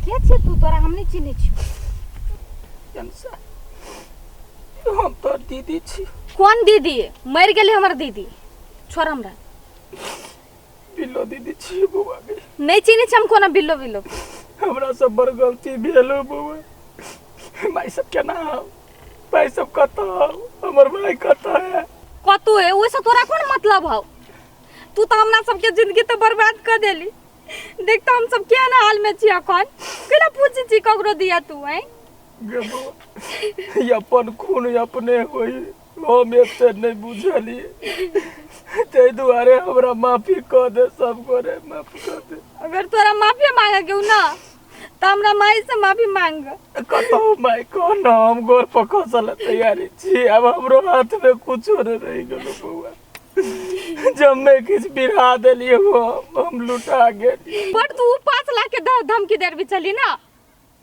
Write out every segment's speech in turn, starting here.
के छे तू? तोरा हम नहीं चिन्हे छी। जनसा हम तो दीदी छी। कौन दीदी? मर गेले हमर दीदी। छोड़ हमरा। बिल्लो दीदी छी बुआ के। नहीं चिन्हे छी हम कोना बिल्लो बिल्लो। हमरा सब बड़ गलती भेलो बुआ। भाई सब केना भाई सब कता हमर भाई कता है? कतू है ओसे तोरा कौन मतलब हौ? तू तो हमरा सबके जिंदगी तो बर्बाद कर देली। देख तो हम सब क्या ना हाल में छी अखन। केला पूछी छी ककरो दिया तू हैं? ये अपन खून अपने होई हम एते नहीं बुझली। ते दुआरे हमरा माफी क दे, सब करे माफ कर दे। अगर तोरा माफी मांगे के ना तो हमरा माई से माफी मांग। कतो माई को नाम गोर पकसल तैयारी छी। अब हमरो हाथ में कुछ नहीं रह गेलो बुआ। जब मैं किस बिरा देलिए वो हम लुटा गेली। पर तू 5 लाख के धमकी देर भी चली ना।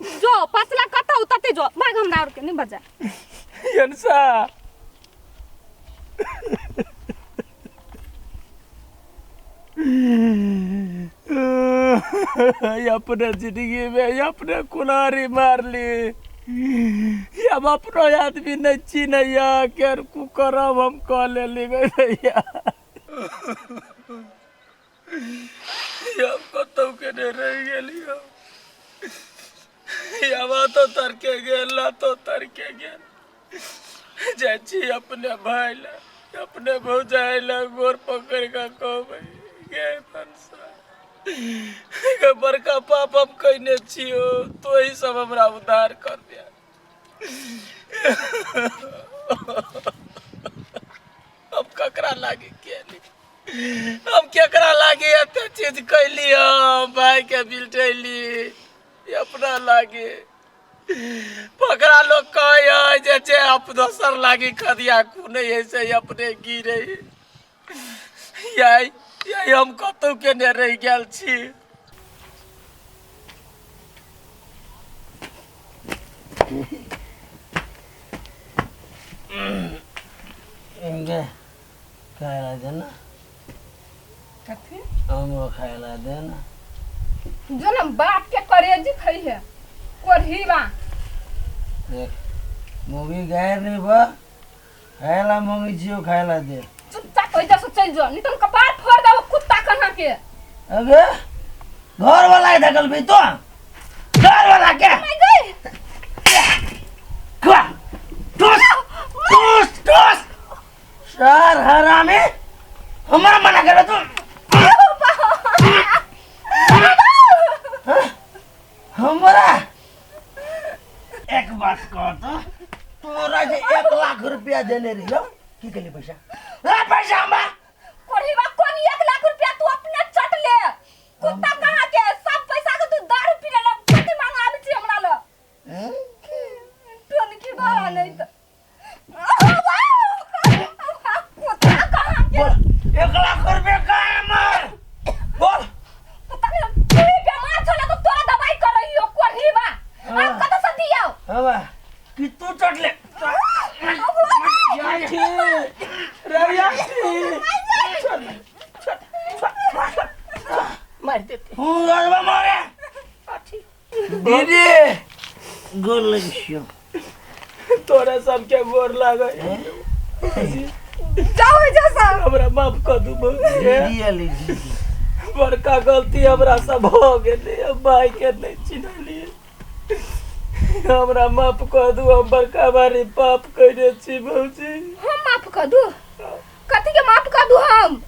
जो 5 लाख कथा उताते जो भाग हमरा और के नहीं बजा। यनसा अपने जिंदगी में अपने कुलारी मार ली। अब अपनो आदमी नहीं चिन्हैया केर कुकरम हम कह लेली भैया। अब कतौ के नहीं रह गेली। अब तो तरके गेल ना तो तरके गेल। जाइ छी अपने भाई ला अपने भौजाई ला गोर पकड़ के कहबै गे पंसा बड़का पाप हम कहने छियो तो ही सब हमरा उद्धार कर दे। हम ककरा लागे केली? हम केकरा लागे एते चीज कैली? हम भाई के बिलटैली अपना लागे पकड़ा लोग कहे जे आप दोसर लागी खदिया कुने ऐसे अपने गिरे। यही हम कतौ के ने रह गेल छी। इनके खायला देना। कथी? हमको खायला देना। जन्म बाप के करेजी खई है कोरहीवा। देख मूवी गैर नहीं बा खायला मूवी जियो खायला दे। चुपचाप हो जा सो चल जो नहीं तो कपार फोड़ दे कुत्ता कहां के। अबे घर वाला धकल भी तो घर वाला क्या? मैं गई क्या टूस टूस टूस सर हरामी हमारा मना करे तू। हमारा एक बात कह तो तोरा जे 1 लाख रुपया देने रही हो की के लिए पैसा? पैसा हमारा कोरहीवा कोन 1 लाख रुपया तू अपने चट ले। कुत्ता कहां के सब पैसा के तू दारू पी ले कथि मांगा आबी छी हमरा ल। टोन की बारा नहीं तो कुत्ता कहां के? 1 लाख रुपया का है मार बोल। तू बीमार छले तो तोरा दवाई करइयो कोरहीवा। आप कत से दियो? हवा कि तू चट ले मार देते हूं गलबा मारे दीदी गोर लगियो तोरा सबके गोर लागे। जाओ जैसा हमरा माफ कर दू दीदी आली दीदी बड़का गलती हमरा सब हो गेलै। अब भाई के नहीं चिन्हलिए हमरा माफ कर दू। हम बड़का बारी पाप कइले छी भौजी। हम माफ कर दू? कथी के माफ कर दू? हम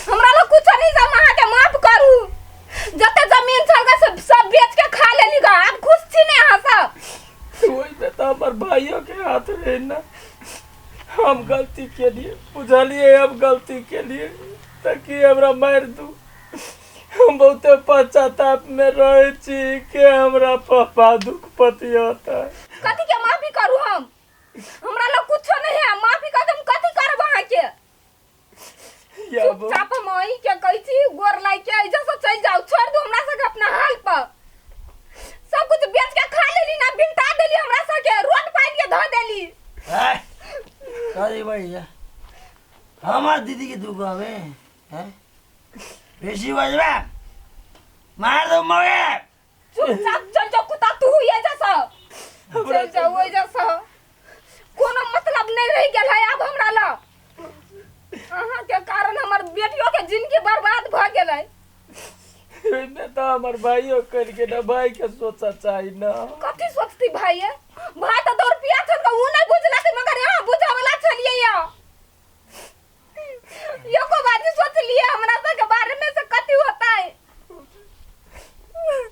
हमरा लोग कुछ नहीं जमा के माफ करू। जते जमीन छलगा सब बेच के खा लेली गा। अब खुश छी ने यहां सब? वही में तो हमर भाइयों के हाथ रहे ना। हम गलती के लिए बुझलिए हम गलती के लिए ताकि हमरा मार दू। हम बहुत पश्चाताप में रहे छी के हमरा पापा दुख पति होता है। कथी के माफी करू हम? हमरा लोग कुछ नहीं है माफी कर तुम कथी करब वहां के? चुपचाप मई के कहै छी गोर लाई के ऐजा से चल जाओ। छोड़ दू हमरा सब अपना हाल पर। सब कुछ बेच के खा लेली ना बिल्टा देली हमरा सब के रोड पाइन के ध देली। अरे भैया हमार दीदी के दुख हवे हैं बेसी बजबा मार दो मगे। चुपचाप चल चल जाओ ओइ जैसा कोनो मतलब नहीं रह गेल है अब हमरा ला अहाँ के कारण हमर बेटियों के जिंदगी बर्बाद भ गेल है मैं तो हमार भाइयों करके ना भाई के सोचा चाहिए ना कथी सोचती भाई है भाई तो 2 रुपया छन का उ नहीं बुझला थे मगर यहां बुझावला छलिए या यो को बात सोच लिए हमरा सब के बारे में से कथी होता है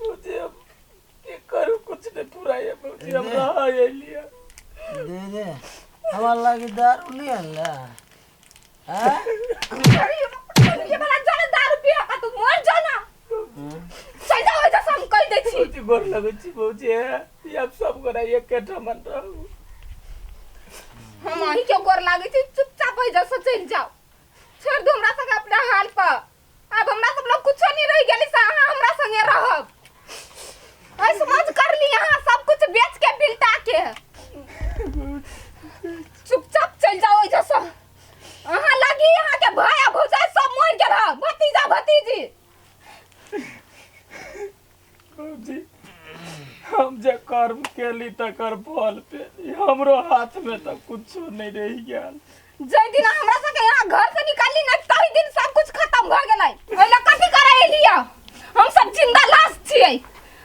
मुझे अब ये करूं कुछ नहीं पूरा ये मुझे अब रहा ये लिया दे हमार लागी दारू नहीं अल्ला हां ये वाला जाने 10 रुपया का तू मर जाना चल जाओ जैसा हम कह दे छी मुझे गोर लगै छी मुझे ये अब सब गोरा एक केठा मन रहू हम आही के गोर लागे छी चुपचाप हो जैसा चल जाओ छोड़ दो हमरा संग अपना हाल पर अब हमरा सब लोग कुछ नहीं रह गेली सा अहाँ हमरा संगे रहब ऐसे मौज कर ली यहाँ सब कुछ बेच के बिल्टा के चुपचाप चल जाओ जैसा अहाँ लगी यहाँ के भाया भौजाई सब मर गेल ह भतीजा भतीजी जी हम जे कर्म केली तकर फल पे हमरो हाथ में तो कुछ नहीं रह गया जय दिन हमरा संगे यहाँ घर से निकाली न तही दिन सब कुछ खत्म भ गेलै ओइला कथि करे एलिया हम सब जिंदा लाश छियै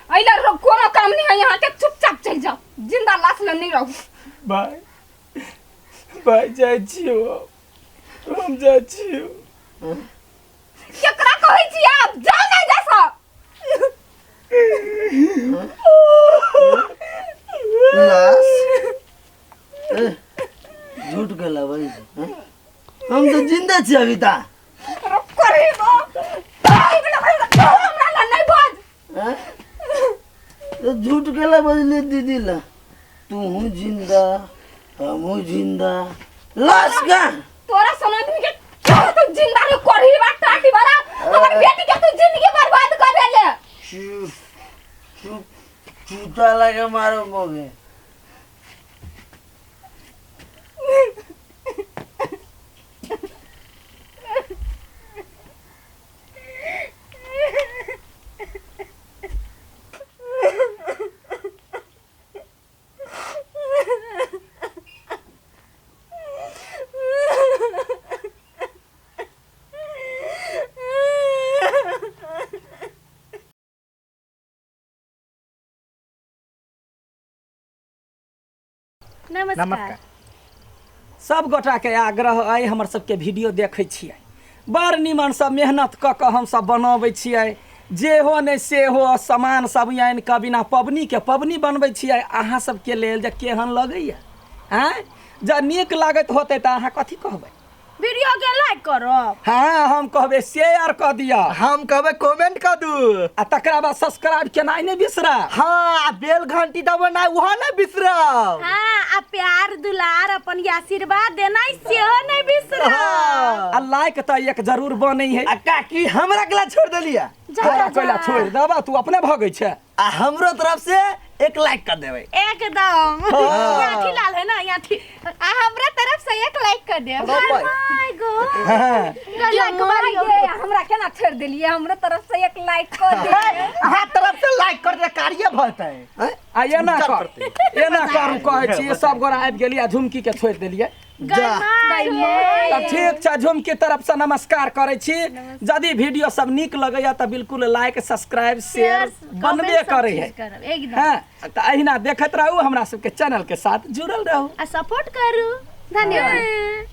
एइला कोनो काम नहीं है यहाँ के चुपचाप चल जाओ जिंदा लाश ल नहीं रहू भाई जाय छियो हम जाय छियो केकरा कहै छी आप जाओ नहीं जैसा लाश झूठ गेला भाई हम तो जिंदा छी अभी ता करे दो हमरा ला नहीं बाज तो झूठ गेला बजले दीदी ला तू हूँ जिंदा हम हूँ जिंदा लाश का तोरा समझ के तू जिंदा रे करही बा टाटी वाला हमर बेटी के तू जिंदगी बर्बाद कर देले चूता लगे मारो मोगे नमस्कार सब गोटा के आग्रह अइ हमर सबके वीडियो देखै छियै बड़ निमन सब मेहनत कऽ कऽ हम सब बनाबै छियै जे हो नहि से हो सामान सब आनि कऽ बिना पबनी के पबनी बनबै छियै अहाँ सबके लेल जे केहन लगैया हैं जँ नीक लागैत होतै तऽ अहाँ कथी कहबै वीडियो के लाइक करो हाँ हम कहबै शेयर कऽ दिअ हम कहबै कमेंट कर दू आ तकरा बाद सब्सक्राइब केनाइ नहि बिसरा हाँ बेल घंटी दबना वहाँ नहीं बिसरब हाँ आ प्यार दुलार अपन आशीर्वाद देना सेहो नहीं बिसरो आ लाइक तऽ एक जरूर बनै है आ काकी हमरा के ला छोड़ देलिया तोरा कोइला छोड़ि देबा तू अपने भगै छै आ हमरो तरफ से एक लाइक कर देबै एकदम याठी लाल है ना याठी आ हमरा तरफ से एक लाइक कर दे माय गॉड लाइक मारियो हमरा केना छोड़ देलिए हमरे तरफ से एक लाइक कर दे अहाँ तरफ से लाइक कर दे कार्य भरतै आ एना करू कहै छी सब गोरा आबि गेलिए आ झुमकी के छोड़ि देलिए तऽ ठीक छै झुमकी तरफ से नमस्कार करै छी यदि वीडियो सब नीक लगैया तऽ बिल्कुल लाइक सब्सक्राइब शेयर बनबे करे है एकदम हाँ तऽ अहिना देखैत रहू हमरा सबके चैनल के साथ जुड़ल रहू आ सपोर्ट करू धन्यवाद